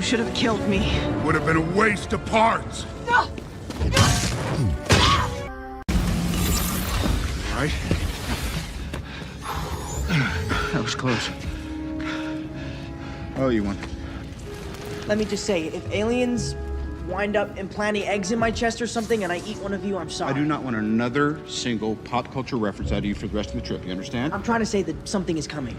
should have killed me. Would have been a waste of parts. No! All right. That was close. Oh, you won. Let me just say, if aliens wind up implanting eggs in my chest or something and I eat one of you, I'm sorry. I do not want another single pop culture reference out of you for the rest of the trip. You understand? I'm trying to say that something is coming.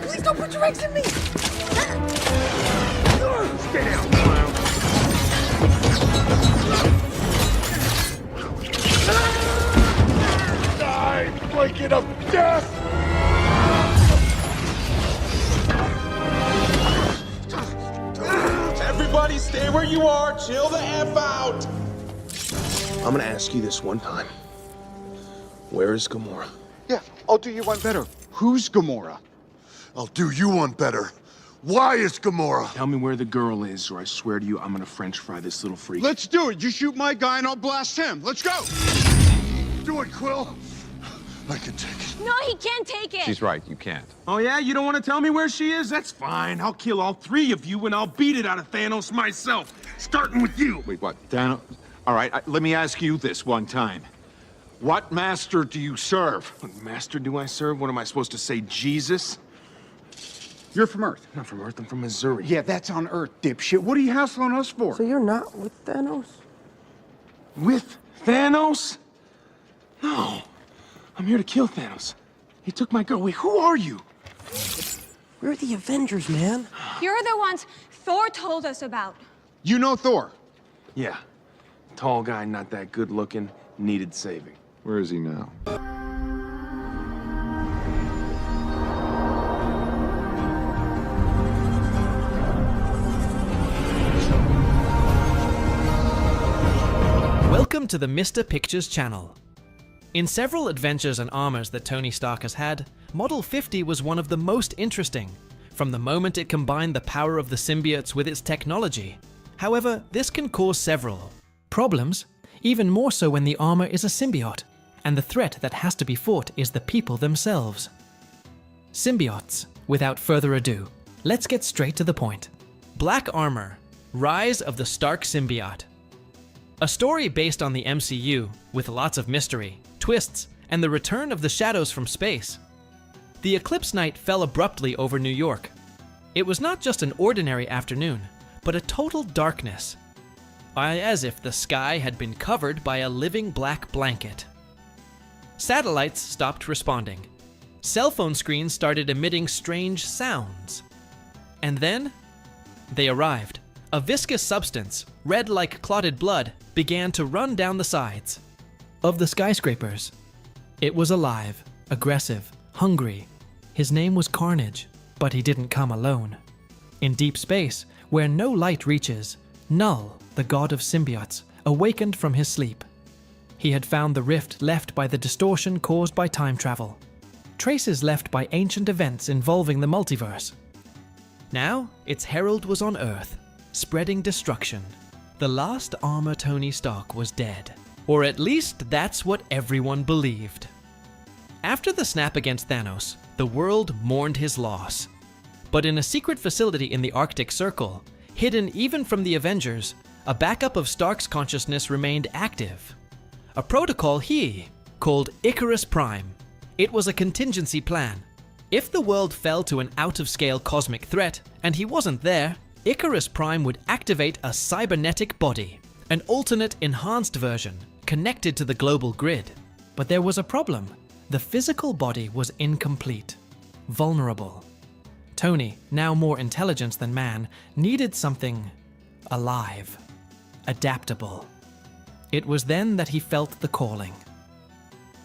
Please don't put your eggs in me! Stay down, clown. Die, blanket of death! Everybody stay where you are. Chill the F out. I'm gonna ask you this one time. Where is Gamora? Yeah, I'll do you one better. Who's Gamora? I'll do you one better. Why is Gamora? Tell me where the girl is, or I swear to you, I'm gonna French fry this little freak. Let's do it. You shoot my guy and I'll blast him. Let's go. Do it, Quill. I can take it. No, he can't take it. She's right, you can't. Oh yeah, you don't want to tell me where she is? That's fine. I'll kill all three of you and I'll beat it out of Thanos myself. Starting with you. Wait, what? Thanos? All right, let me ask you this one time. What master do you serve? What master do I serve? What am I supposed to say, Jesus? You're from Earth. I'm not from Earth, I'm from Missouri. Yeah, that's on Earth, dipshit. What are you hassling us for? So you're not with Thanos? With Thanos? No. I'm here to kill Thanos. He took my girl. Wait, who are you? We're the Avengers, man. You're the ones Thor told us about. You know Thor. Yeah. Tall guy, not that good looking, needed saving. Where is he now? Welcome to the Mr. Pictures channel. In several adventures and armors that Tony Stark has had, Model 50 was one of the most interesting, from the moment it combined the power of the symbiotes with its technology. However, this can cause several problems, even more so when the armor is a symbiote, and the threat that has to be fought is the people themselves. Symbiotes. Without further ado, let's get straight to the point. Black Armor, Rise of the Stark Symbiote. A story based on the MCU, with lots of mystery, twists, and the return of the shadows from space. The eclipse night fell abruptly over New York. It was not just an ordinary afternoon, but a total darkness, as if the sky had been covered by a living black blanket. Satellites stopped responding. Cell phone screens started emitting strange sounds. And then, they arrived. A viscous substance, red like clotted blood, began to run down the sides of the skyscrapers. It was alive, aggressive, hungry. His name was Carnage, but he didn't come alone. In deep space, where no light reaches, Null, the god of symbiotes, awakened from his sleep. He had found the rift left by the distortion caused by time travel, traces left by ancient events involving the multiverse. Now, its herald was on Earth, spreading destruction. The last armor Tony Stark was dead. Or at least that's what everyone believed. After the snap against Thanos, the world mourned his loss. But in a secret facility in the Arctic Circle, hidden even from the Avengers, a backup of Stark's consciousness remained active. A protocol he called Icarus Prime. It was a contingency plan. If the world fell to an out-of-scale cosmic threat, and he wasn't there, Icarus Prime would activate a cybernetic body, an alternate enhanced version, connected to the global grid. But there was a problem. The physical body was incomplete, vulnerable. Tony, now more intelligent than man, needed something alive, adaptable. It was then that he felt the calling.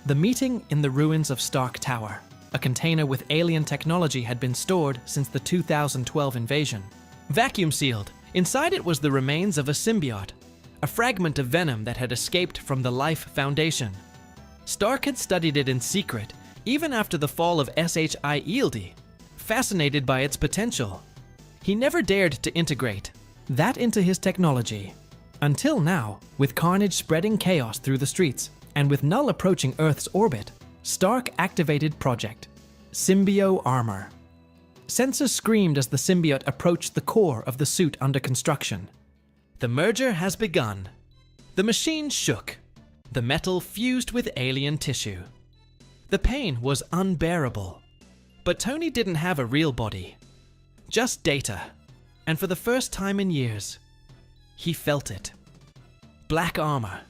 The meeting in the ruins of Stark Tower. A container with alien technology had been stored since the 2012 invasion. Vacuum sealed, Inside it was the remains of a symbiote, a fragment of venom that had escaped from the Life Foundation. Stark had studied it in secret, even after the fall of SHIELD, fascinated by its potential. He never dared to integrate that into his technology. Until now, with Carnage spreading chaos through the streets, and with Null approaching Earth's orbit, Stark activated Project Symbio Armor. Sensors screamed as the symbiote approached the core of the suit under construction. The merger has begun. The machine shook. The metal fused with alien tissue. The pain was unbearable. But Tony didn't have a real body. Just data. And for the first time in years, he felt it. Black armor.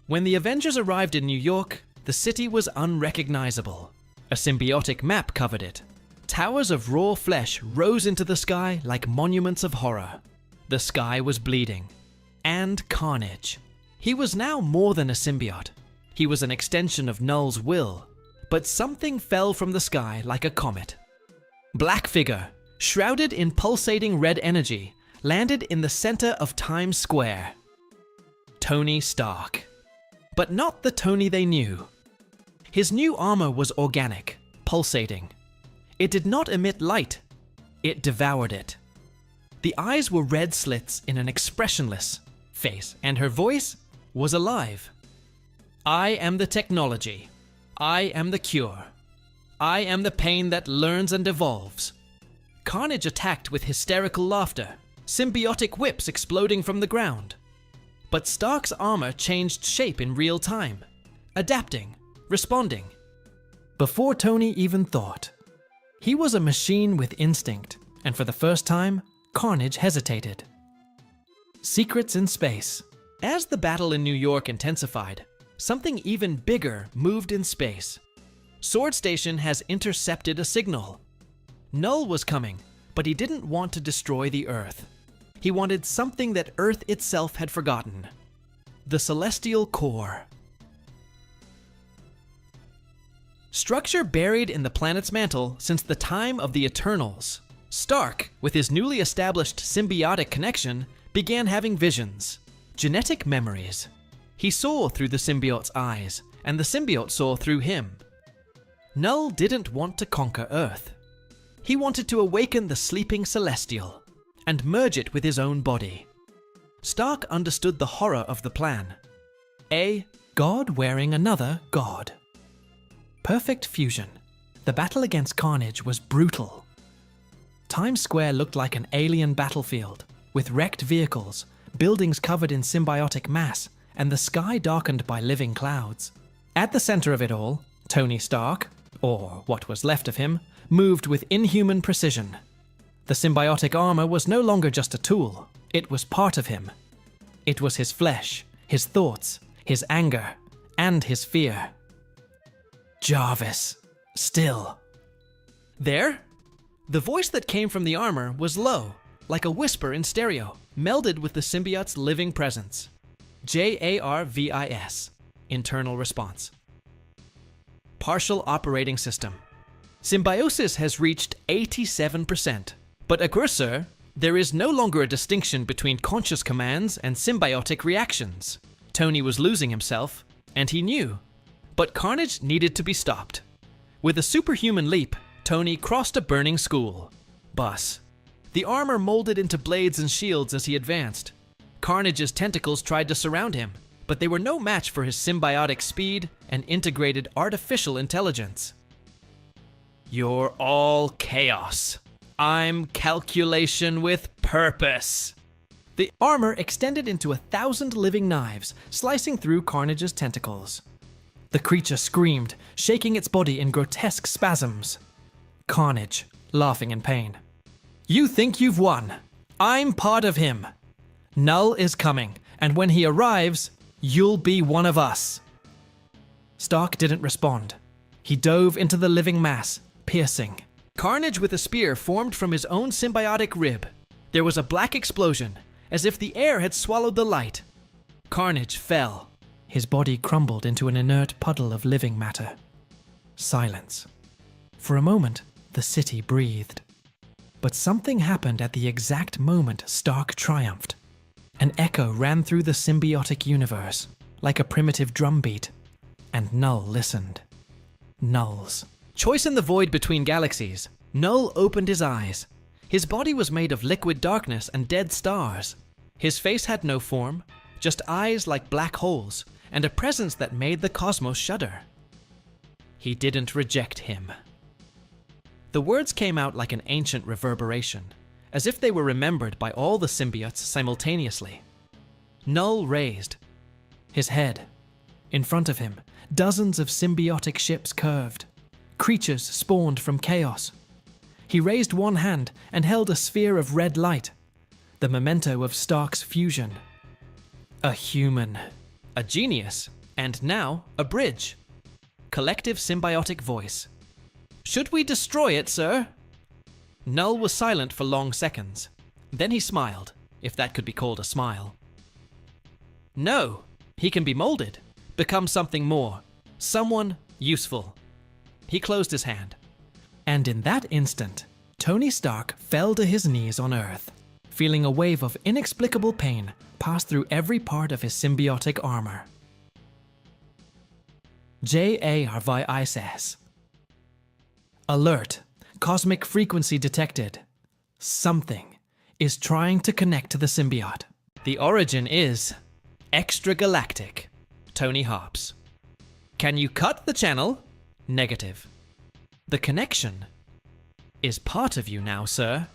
When the Avengers arrived in New York, the city was unrecognizable. A symbiotic map covered it. Towers of raw flesh rose into the sky like monuments of horror. The sky was bleeding. And Carnage. He was now more than a symbiote. He was an extension of Null's will. But something fell from the sky like a comet. Black figure, shrouded in pulsating red energy, landed in the center of Times Square. Tony Stark. But not the Tony they knew. His new armor was organic, pulsating. It did not emit light. It devoured it. The eyes were red slits in an expressionless face, and her voice was alive. I am the technology. I am the cure. I am the pain that learns and evolves. Carnage attacked with hysterical laughter, symbiotic whips exploding from the ground. But Stark's armor changed shape in real time, adapting, responding. Before Tony even thought. He was a machine with instinct, and for the first time, Carnage hesitated. Secrets in space. As the battle in New York intensified, something even bigger moved in space. Sword Station has intercepted a signal. Null was coming, but he didn't want to destroy the Earth. He wanted something that Earth itself had forgotten. The Celestial Core. Structure buried in the planet's mantle since the time of the Eternals. Stark, with his newly established symbiotic connection, began having visions. Genetic memories. He saw through the symbiote's eyes, and the symbiote saw through him. Null didn't want to conquer Earth. He wanted to awaken the sleeping Celestial, and merge it with his own body. Stark understood the horror of the plan. A god wearing another god. Perfect fusion. The battle against Carnage was brutal. Times Square looked like an alien battlefield, with wrecked vehicles, buildings covered in symbiotic mass, and the sky darkened by living clouds. At the center of it all, Tony Stark, or what was left of him, moved with inhuman precision. The symbiotic armor was no longer just a tool, it was part of him. It was his flesh, his thoughts, his anger, and his fear. Jarvis. Still. There? The voice that came from the armor was low, like a whisper in stereo, melded with the symbiote's living presence. JARVIS. Internal response. Partial operating system. Symbiosis has reached 87%. But Aggressor, there is no longer a distinction between conscious commands and symbiotic reactions. Tony was losing himself, and he knew. But Carnage needed to be stopped. With a superhuman leap, Tony crossed a burning school bus. The armor molded into blades and shields as he advanced. Carnage's tentacles tried to surround him, but they were no match for his symbiotic speed and integrated artificial intelligence. You're all chaos. I'm calculation with purpose. The armor extended into 1,000 living knives, slicing through Carnage's tentacles. The creature screamed, shaking its body in grotesque spasms. Carnage, laughing in pain. You think you've won. I'm part of him. Null is coming, and when he arrives, you'll be one of us. Stark didn't respond. He dove into the living mass, piercing. Carnage with a spear formed from his own symbiotic rib. There was a black explosion, as if the air had swallowed the light. Carnage fell. His body crumbled into an inert puddle of living matter. Silence. For a moment, the city breathed. But something happened at the exact moment Stark triumphed. An echo ran through the symbiotic universe, like a primitive drumbeat, and Null listened. Nulls. Choice in the void between galaxies. Null opened his eyes. His body was made of liquid darkness and dead stars. His face had no form, just eyes like black holes, and a presence that made the cosmos shudder. He didn't reject him. The words came out like an ancient reverberation, as if they were remembered by all the symbiotes simultaneously. Null raised his head. In front of him, dozens of symbiotic ships curved. Creatures spawned from chaos. He raised one hand and held a sphere of red light, the memento of Stark's fusion. A human, a genius, and now a bridge. Collective symbiotic voice. Should we destroy it, sir? Null was silent for long seconds. Then he smiled, if that could be called a smile. No, he can be molded, become something more, someone useful. He closed his hand. And in that instant, Tony Stark fell to his knees on Earth, feeling a wave of inexplicable pain pass through every part of his symbiotic armor. JARVISS. Alert. Cosmic frequency detected. Something is trying to connect to the symbiote. The origin is extragalactic. Tony Hobbs. Can you cut the channel? Negative. The connection is part of you now, sir.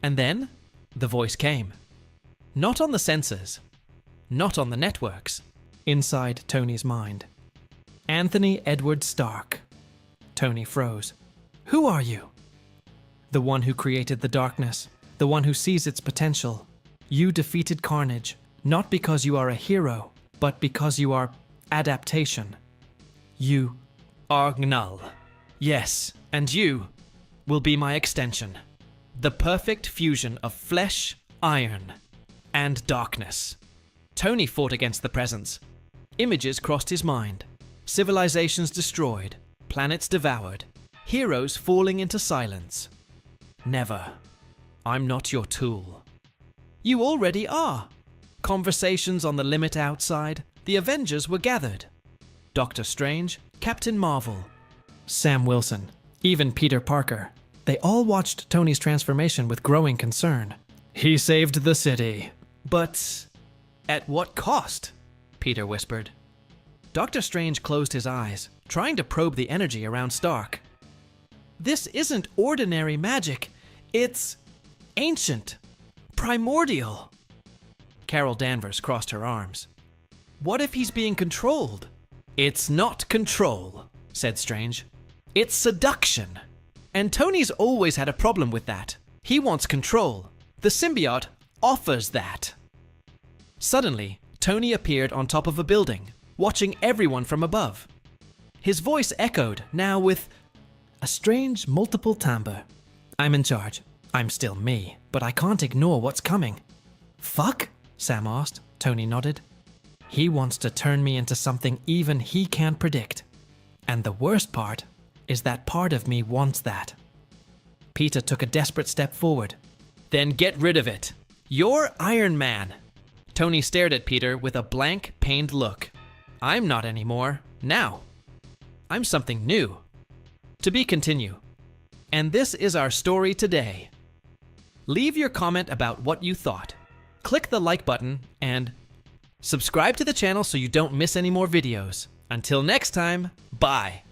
And then the voice came. Not on the sensors. Not on the networks. Inside Tony's mind. Anthony Edward Stark. Tony froze. Who are you? The one who created the darkness. The one who sees its potential. You defeated Carnage, not because you are a hero, but because you are adaptation. You are Knull. Yes, and you will be my extension. The perfect fusion of flesh, iron, and darkness. Tony fought against the presence. Images crossed his mind. Civilizations destroyed. Planets devoured. Heroes falling into silence. Never. I'm not your tool. You already are. Conversations on the limit outside. The Avengers were gathered. Doctor Strange, Captain Marvel, Sam Wilson, even Peter Parker. They all watched Tony's transformation with growing concern. He saved the city. But at what cost? Peter whispered. Doctor Strange closed his eyes, trying to probe the energy around Stark. This isn't ordinary magic. It's ancient, primordial. Carol Danvers crossed her arms. What if he's being controlled? It's not control, said Strange. It's seduction. And Tony's always had a problem with that. He wants control. The symbiote offers that. Suddenly, Tony appeared on top of a building, watching everyone from above. His voice echoed, now with a strange multiple timbre. I'm in charge. I'm still me, but I can't ignore what's coming. Fuck? Sam asked. Tony nodded. He wants to turn me into something even he can't predict. And the worst part is that part of me wants that. Peter took a desperate step forward. Then get rid of it. You're Iron Man. Tony stared at Peter with a blank, pained look. I'm not anymore. Now. I'm something new. To be continued. And this is our story today. Leave your comment about what you thought. Click the like button and subscribe to the channel so you don't miss any more videos. Until next time, bye.